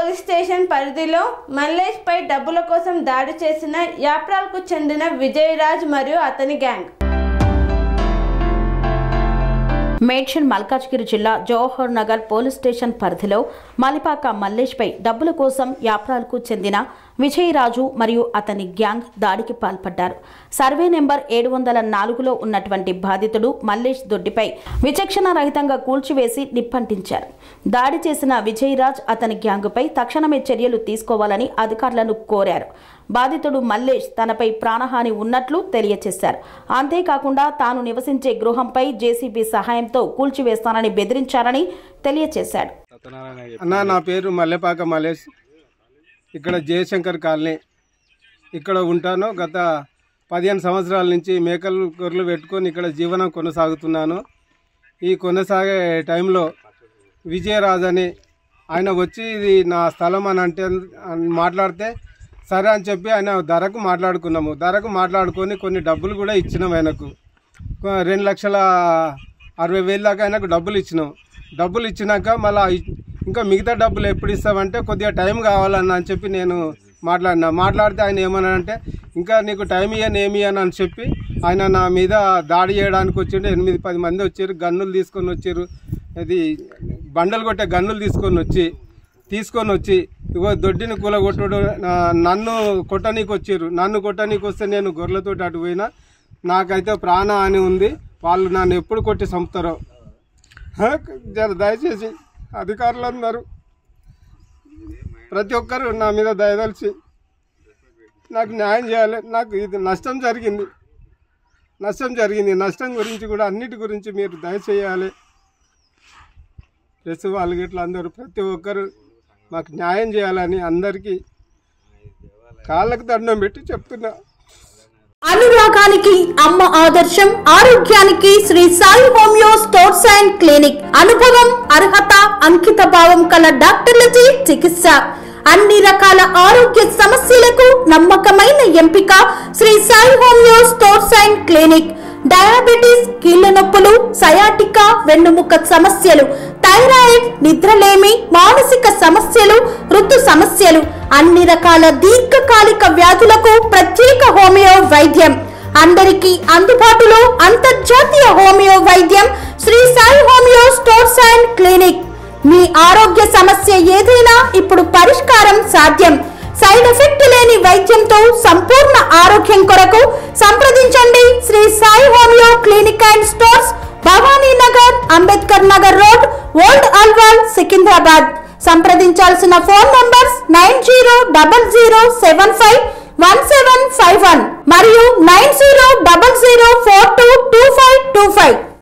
Police station పరిధిలో మల్లేష్ పై డబ్బుల కోసం దాడి చేసిన యాప్రాల్కు చెందిన విజయరాజ్ మరియు అతని గ్యాంగ్. మేడ్చల్ మల్కాజ్గిరి జిల్లా జవహర్ నగర్ పోలీస్ స్టేషన్ పరిధిలో మలిపాక మల్లేష్ పై డబ్బుల కోసం యాప్రాల్కు చెందిన విజయరాజు మరియు అతని గ్యాంగ్ దాడికి పాల్పడ్డారు. సర్వే నెంబర్ 704లో ఉన్నటువంటి బాధితుడు మల్లేష్ దొడ్డిపై విచక్షణ రహితంగా కూల్చివేసి నిప్పంటించారు. దాడి చేసిన విజయరాజ్ అతని గ్యాంగుపై తక్షణమే చర్యలు తీసుకోవాలని అధికారులను కోరారు. బాధితుడు మల్లేష్ తనపై ప్రాణహాని ఉన్నట్లు తెలియచేశారు. అంతేకాకుండా తాను నివసించే గృహంపై జేసీబీ సహాయంతో కూల్చివేస్తానని బెదిరించారని తెలియచేశాడు. నా పేరు మల్లెపాక మల్లేష్, ఇక్కడ జయశంకర్ కాలనీ ఇక్కడ ఉంటాను. గత 15 సంవత్సరాల నుంచి మేకలు గొర్రెలు పెట్టుకొని ఇక్కడ జీవనం కొనసాగుతున్నాను. ఈ కొనసాగే టైంలో విజయరాజ్ అని ఆయన వచ్చి ఇది నా స్థలం అని అంటే మాట్లాడితే సరే అని చెప్పి ఆయన ధరకు మాట్లాడుకున్నాము. ధరకు మాట్లాడుకొని కొన్ని డబ్బులు కూడా ఇచ్చినాం. ఆయనకు 2,60,000 దాకా ఆయనకు డబ్బులు ఇచ్చినాం. డబ్బులు ఇచ్చినాక మళ్ళీ ఇంకా మిగతా డబ్బులు ఎప్పుడు ఇస్తామంటే కొద్దిగా టైం కావాలన్న అని చెప్పి నేను మాట్లాడితే ఆయన ఏమన్నానంటే ఇంకా నీకు టైం ఏమి అని చెప్పి ఆయన నా మీద దాడి చేయడానికి వచ్చిండు. 8-10 మంది వచ్చారు, గన్నులు తీసుకొని వచ్చారు. ఇది బండలు కొట్టే గన్నులు తీసుకొని వచ్చి ఇగో దొడ్డిని కూలగొట్టడు నన్ను కొట్టనీకి వచ్చారు. నన్ను కొట్టనీకి వస్తే నేను గొర్రెలతోటి అటు పోయినా నాకైతే ప్రాణ అని ఉంది. వాళ్ళు నన్ను ఎప్పుడు కొట్టి చంపుతారో దయచేసి అధికారులందరూ ప్రతి ఒక్కరు నా మీద దయదలిచి నాకు న్యాయం చేయాలి. నాకు ఇది నష్టం జరిగింది. నష్టం గురించి కూడా అన్నిటి గురించి మీరు దయచేయాలి. ప్రెస్ వాళ్ళు గిట్ల అందరూ ప్రతి ఒక్కరు మాకు న్యాయం చేయాలని అందరికీ కాళ్ళకు దండం పెట్టి చెప్తున్నా. అనురాగానికి అమ్మ ఆదర్శం, ఆరోగ్యానికి Shri Sai homeo stores and clinic. అనుభవం, అర్హత, అంకిత భావం కల డాక్టర్లచే చికిత్స. అన్ని రకాల ఆరోగ్య సమస్యలకు నమ్మకమైన ఎంపిక Shri Sai homeo stores and clinic. Diabetes, కీళ్ల నొప్పులు, సయాటికా, వెన్నుముక్క సమస్యలు, థైరాయిడ్, నిద్రలేమి, మానసిక సమస్యలు, ఋతు సమస్యలు, అన్ని రకాల దీర్ఘకాలిక వ్యాధులకు ప్రత్యేక హోమియో వైద్యం. అందరికీ అందుబాటులో అంతర్జాతీయ హోమియో వైద్యం Sri Sai homeo stores and clinic. మీ ఆరోగ్య సమస్య ఏదైనా ఇప్పుడు పరిష్కారం సాధ్యం. సైడ్ ఎఫెక్ట్ లేని వైద్యంతో సంపూర్ణ ఆరోగ్యం కొరకు సంప్రదించండి Shri Sai homeo clinic and stores, Bhavani Nagar, Ambedkar Nagar road, old Alwal, Secunderabad. సంప్రదించాల్సిన ఫోన్ నంబర్స్ 9000751751 మరియు 90